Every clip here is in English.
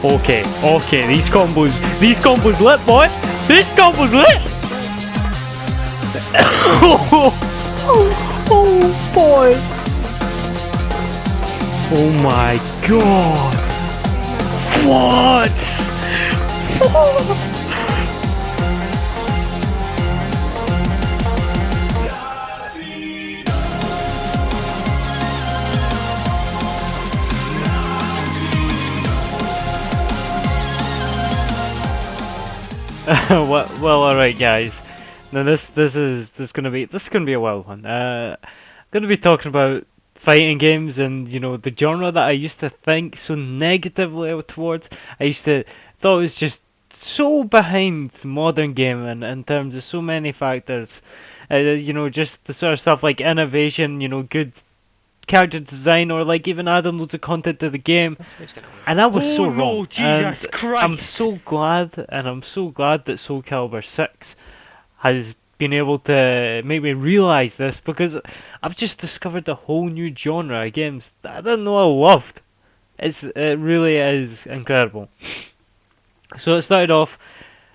Okay, okay, these combos lit, boy! These combos lit! Oh boy! Oh my god! What? well, alright, guys. Now this is gonna be a wild one. Gonna be talking about fighting games and the genre that I used to think so negatively towards. I used to thought it was just so behind modern gaming in terms of so many factors. Just the sort of stuff like innovation, good character design, or like even adding loads of content to the game. And I was so wrong. No, Jesus and Christ. I'm so glad that Soul Calibur 6 has been able to make me realise this, because I've just discovered a whole new genre of games that I didn't know I loved. It really is incredible. So it started off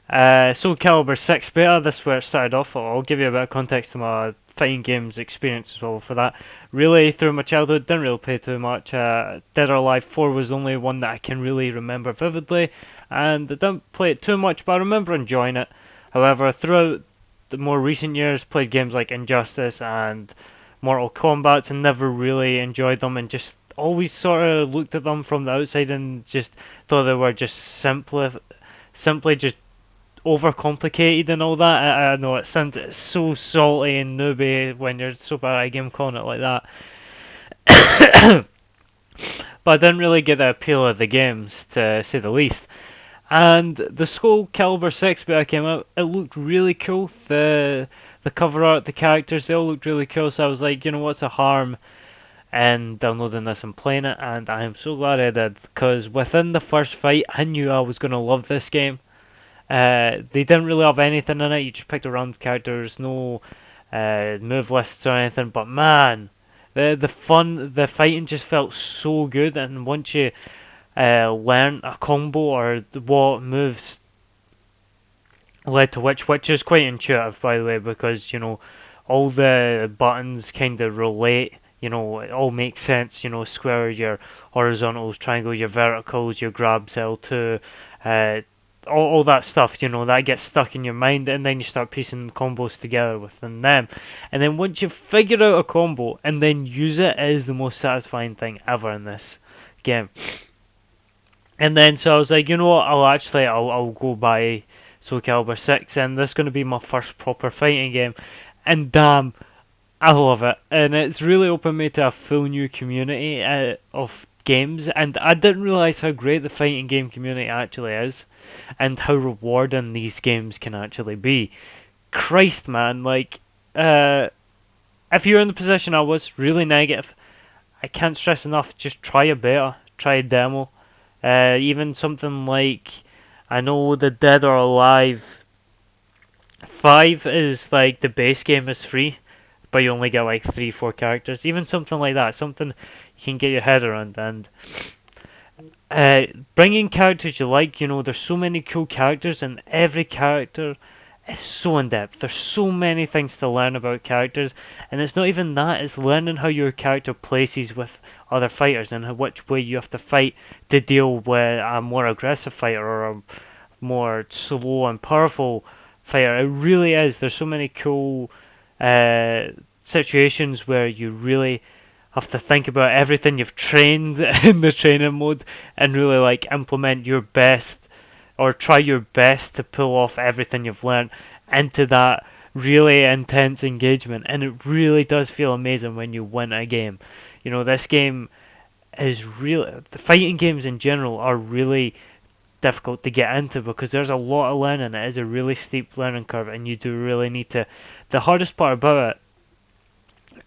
Soul Calibur 6 beta. This is where it started off. I'll give you a bit of context to my fighting games experience as well for that. Really, through my childhood, didn't really play too much. Dead or Alive 4 was the only one that I can really remember vividly, and I didn't play it too much, but I remember enjoying it. However, throughout the more recent years, played games like Injustice and Mortal Kombat and never really enjoyed them, and just always sort of looked at them from the outside and just thought they were just simply just overcomplicated and all that. I know it sounds so salty and newbie when you're so bad at a game calling it like that. But I didn't really get the appeal of the games, to say the least. And the Soul Calibur 6 beta came out, it looked really cool. The cover art, the characters, they all looked really cool, so I was like, what's the harm in downloading this and playing it? And I am so glad I did, because within the first fight, I knew I was going to love this game. They didn't really have anything in it, you just picked around characters, no move lists or anything, but man, the fighting just felt so good. And once you learn a combo or what moves led to which is quite intuitive, by the way, because all the buttons kind of relate. It all makes sense. Square, your horizontals, triangle, your verticals, your grabs, L2, all that stuff, that gets stuck in your mind, and then you start piecing combos together within them. And then once you've figured out a combo and then use it, it is the most satisfying thing ever in this game. And then so I was like, what, I'll go buy Soul Calibur 6, and this is going to be my first proper fighting game. And damn, I love it. And it's really opened me to a full new community of games, and I didn't realise how great the fighting game community actually is, and how rewarding these games can actually be. Christ, man, like, if you're in the position I was, really negative, I can't stress enough, just try a beta, try a demo. Even something like, I know the Dead or Alive 5 is like, the base game is free, but you only get like 3-4 characters. Even something like that, something you can get your head around. And bringing characters you like, there's so many cool characters, and every character is so in depth. There's so many things to learn about characters, and it's not even that, it's learning how your character places with other fighters and which way you have to fight to deal with a more aggressive fighter or a more slow and powerful fighter. It really is. There's so many cool situations where you really have to think about everything you've trained in the training mode and really like implement your best, or try your best to pull off everything you've learned into that really intense engagement. And it really does feel amazing when you win a game. This game is really, the fighting games in general are really difficult to get into because there's a lot of learning. It is a really steep learning curve, and you do really need to. The hardest part about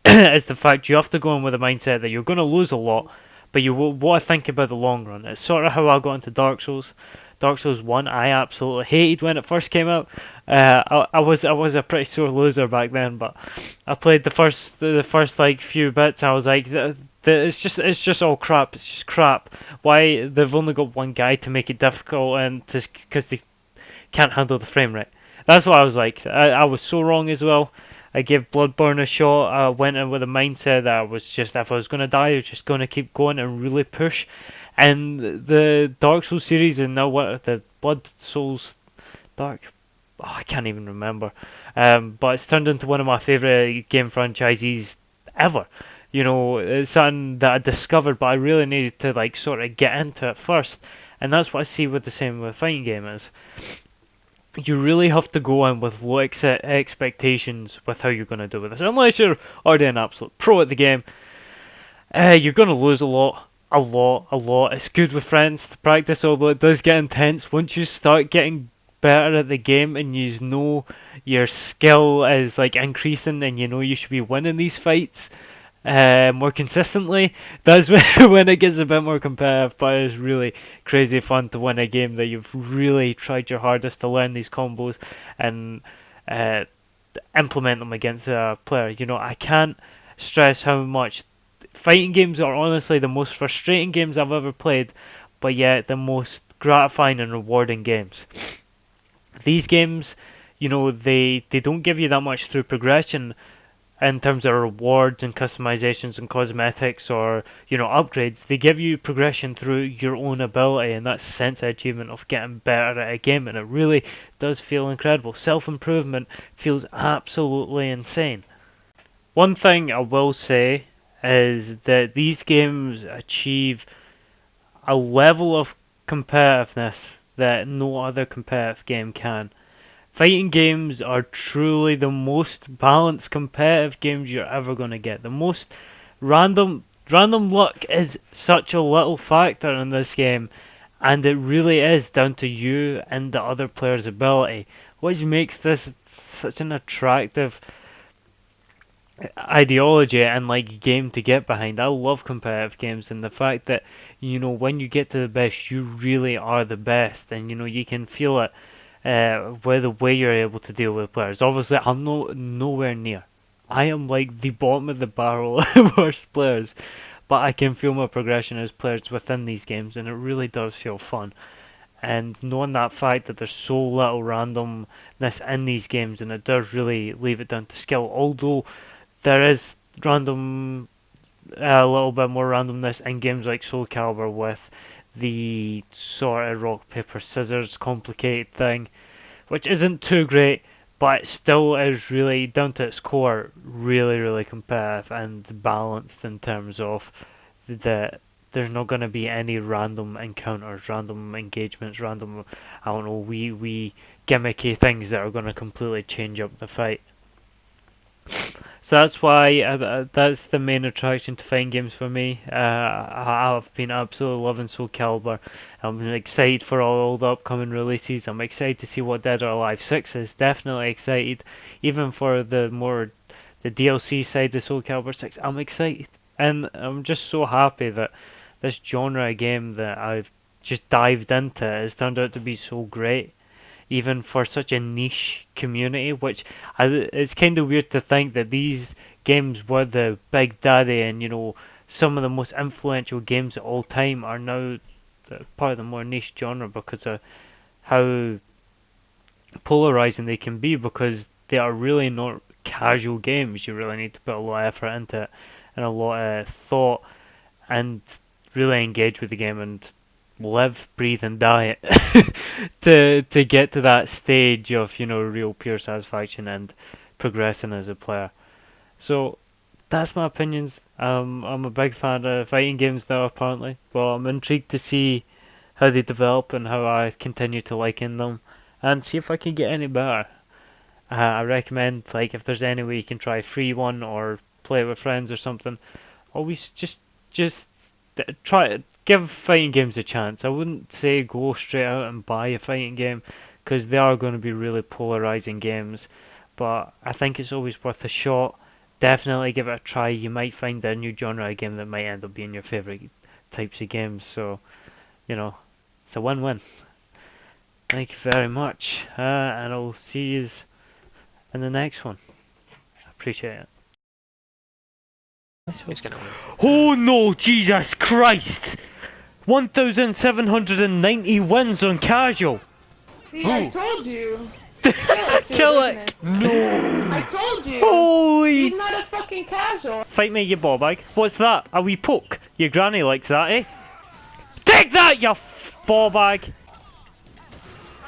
it is the fact you have to go in with a mindset that you're going to lose a lot, but you want to think about the long run. It's sort of how I got into Dark Souls. Dark Souls 1 I absolutely hated when it first came out. I was a pretty sore loser back then, but I played the first like few bits. I was like, It's just all crap. It's just crap. Why they've only got one guy to make it difficult, and because they can't handle the frame rate. That's what I was like. I was so wrong as well. I gave Bloodborne a shot. I went in with a mindset that I was just, if I was gonna die, I was just gonna keep going and really push. And the Dark Souls series, and now what, the Blood Souls Dark, oh, I can't even remember. But it's turned into one of my favorite game franchises ever. You know, it's something that I discovered, but I really needed to like sort of get into it first. And that's what I see with the same with fighting game is you really have to go in with low expectations with how you're going to do with this. Unless you're already an absolute pro at the game, you're going to lose a lot, a lot, a lot. It's good with friends to practice, although it does get intense. Once you start getting better at the game and you know your skill is like increasing and you know you should be winning these fights, more consistently, that's when it gets a bit more competitive. But it's really crazy fun to win a game that you've really tried your hardest to learn these combos and uh, implement them against a player. You know, I can't stress how much fighting games are honestly the most frustrating games I've ever played, but yet the most gratifying and rewarding games. These games, you know, they don't give you that much through progression, in terms of rewards and customizations and cosmetics or upgrades. They give you progression through your own ability and that sense of achievement of getting better at a game, and it really does feel incredible. Self-improvement feels absolutely insane. One thing I will say is that these games achieve a level of competitiveness that no other competitive game can. Fighting games are truly the most balanced competitive games you're ever going to get. The most random luck is such a little factor in this game, and it really is down to you and the other player's ability, which makes this such an attractive ideology and like game to get behind. I love competitive games, and the fact that when you get to the best, you really are the best, and you can feel it with the way you're able to deal with players. Obviously, I'm nowhere near. I am like the bottom of the barrel worst players, but I can feel my progression as players within these games, and it really does feel fun. And knowing that fact that there's so little randomness in these games, and it does really leave it down to skill. Although there is random, a little bit more randomness in games like SOULCALIBUR with the sort of rock paper scissors complicated thing, which isn't too great, but it still is really down to its core, really competitive and balanced in terms of the there's not going to be any random encounters, random engagements, random I don't know wee gimmicky things that are going to completely change up the fight. So that's why that's the main attraction to fighting games for me. I've been absolutely loving SOULCALIBUR. I'm excited for all the upcoming releases. I'm excited to see what Dead or Alive 6 is. Definitely excited. Even for the DLC side of SOULCALIBUR 6, I'm excited. And I'm just so happy that this genre of game that I've just dived into has turned out to be so great, even for such a niche community, which it's kind of weird to think that these games were the big daddy, and some of the most influential games of all time are now part of the more niche genre because of how polarizing they can be, because they are really not casual games. You really need to put a lot of effort into it and a lot of thought and really engage with the game and live, breathe, and die it to get to that stage of real pure satisfaction and progressing as a player. So that's my opinions. I'm a big fan of fighting games now, apparently. Well, I'm intrigued to see how they develop and how I continue to liken them, and see if I can get any better. I recommend, like, if there's any way you can try a free one or play it with friends or something, always just try give fighting games a chance. I wouldn't say go straight out and buy a fighting game, because they are going to be really polarizing games, but I think it's always worth a shot. Definitely give it a try. You might find a new genre of game that might end up being your favorite types of games. So it's a win-win. Thank you very much, and I'll see you in the next one. I appreciate it. He's gonna win. Oh no, Jesus Christ! 1,790 wins on casual. See, I told you. Kill it! No. I told you. Holy! He's not a fucking casual. Fight me, you ball bag. What's that? A wee poke? Your granny likes that, eh? Take that, you ball bag!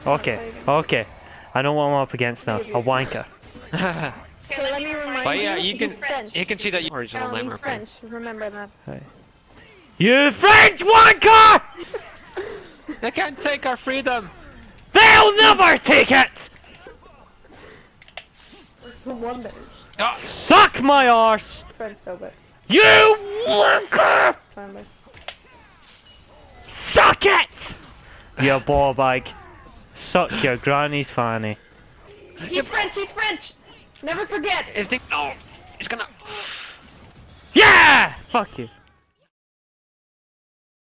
Okay, okay. I know what I'm up against now. A wanker. Okay, let me remind But yeah, you. you can he's French. you can see that you original name. He's French. Remember that. You French wanker! They can't take our freedom. They'll never take it! One minute. Oh. Suck my arse! French so bad. You wanker! Fine, Suck it! You ball bag. Suck your granny's fanny. He's French. He's French. Never forget. Is the no? He's gonna. Yeah! Fuck you.